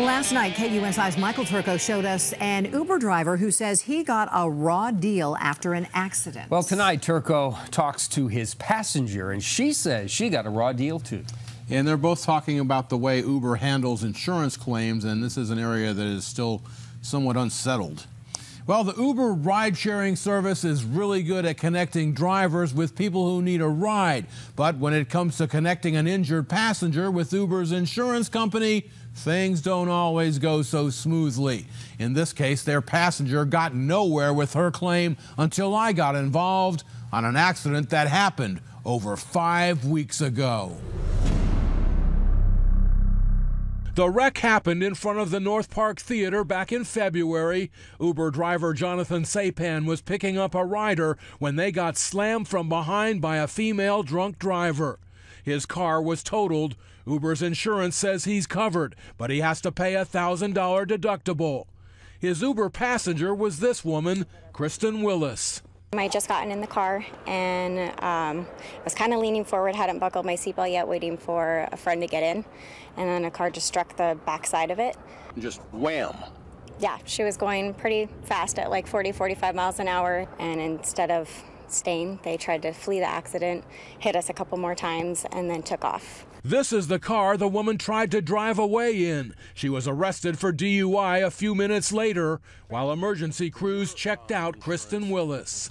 Last night, KUSI's Michael Turco showed us an Uber driver who says he got a raw deal after an accident. Well, tonight, Turco talks to his passenger, and she says she got a raw deal, too. And they're both talking about the way Uber handles insurance claims, and this is an area that is still somewhat unsettled. Well, the Uber ride-sharing service is really good at connecting drivers with people who need a ride. But when it comes to connecting an injured passenger with Uber's insurance company, things don't always go so smoothly. In this case, their passenger got nowhere with her claim until I got involved on an accident that happened over 5 weeks ago. The wreck happened in front of the North Park Theater back in February. Uber driver Jonathan Sapan was picking up a rider when they got slammed from behind by a female drunk driver. His car was totaled. Uber's insurance says he's covered, but he has to pay a $1,000 deductible. His Uber passenger was this woman, Kristen Willis. I had just gotten in the car and was kind of leaning forward, hadn't buckled my seatbelt yet, waiting for a friend to get in. And then a car just struck the backside of it. Just wham. Yeah, she was going pretty fast at like 40, 45 miles an hour. And instead of staying, they tried to flee the accident, hit us a couple more times, and then took off. This is the car the woman tried to drive away in. She was arrested for DUI a few minutes later while emergency crews checked out Kristen Willis.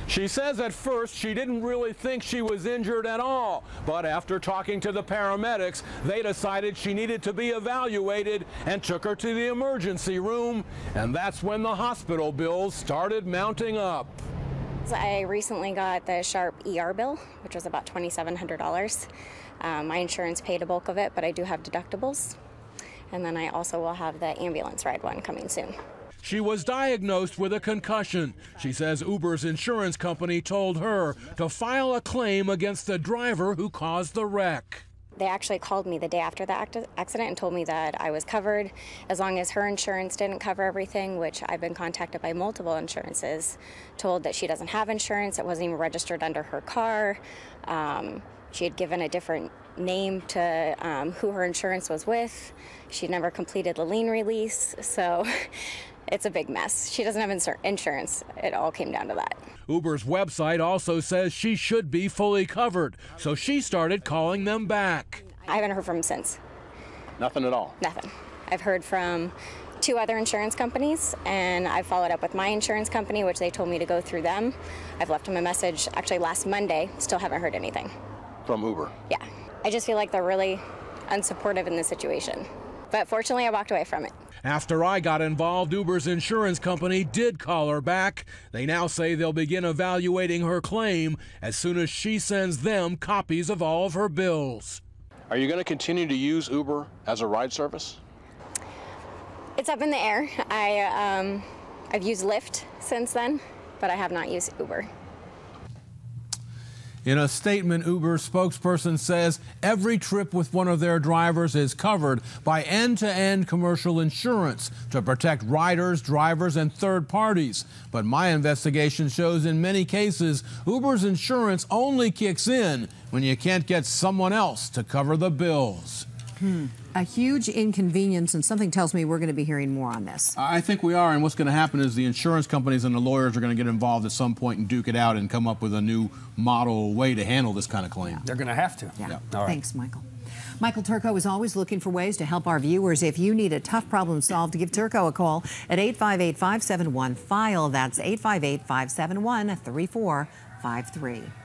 She says at first she didn't really think she was injured at all, but after talking to the paramedics, they decided she needed to be evaluated and took her to the emergency room, and that's when the hospital bills started mounting up. I recently got the Sharp ER bill, which was about $2,700. My insurance paid a bulk of it, but I do have deductibles. And then I also will have the ambulance ride one coming soon. She was diagnosed with a concussion. She says Uber's insurance company told her to file a claim against the driver who caused the wreck. They actually called me the day after the accident and told me that I was covered as long as her insurance didn't cover everything, which I've been contacted by multiple insurances, told that she doesn't have insurance, it wasn't even registered under her car. She had given a different name to who her insurance was with. She never completed the lien release, so it's a big mess. She doesn't have insurance. It all came down to that. Uber's website also says she should be fully covered, so she started calling them back. I haven't heard from them since. Nothing at all? Nothing. I've heard from 2 other insurance companies, and I followed up with my insurance company, which they told me to go through them. I've left them a message actually last Monday, still haven't heard anything. From Uber? Yeah. I just feel like they're really unsupportive in this situation. But fortunately, I walked away from it. After I got involved, Uber's insurance company did call her back. They now say they'll begin evaluating her claim as soon as she sends them copies of all of her bills. Are you going to continue to use Uber as a ride service? It's up in the air. I've used Lyft since then, but I have not used Uber. In a statement, Uber's spokesperson says every trip with one of their drivers is covered by end-to-end commercial insurance to protect riders, drivers, and third parties. But my investigation shows in many cases, Uber's insurance only kicks in when you can't get someone else to cover the bills. A huge inconvenience, and something tells me we're going to be hearing more on this. I think we are, and what's going to happen is the insurance companies and the lawyers are going to get involved at some point and duke it out and come up with a new model way to handle this kind of claim. They're going to have to. Yeah. All right. Thanks, Michael. Michael Turco is always looking for ways to help our viewers. If you need a tough problem solved, give Turco a call at 858-571-FILE. That's 858-571-3453.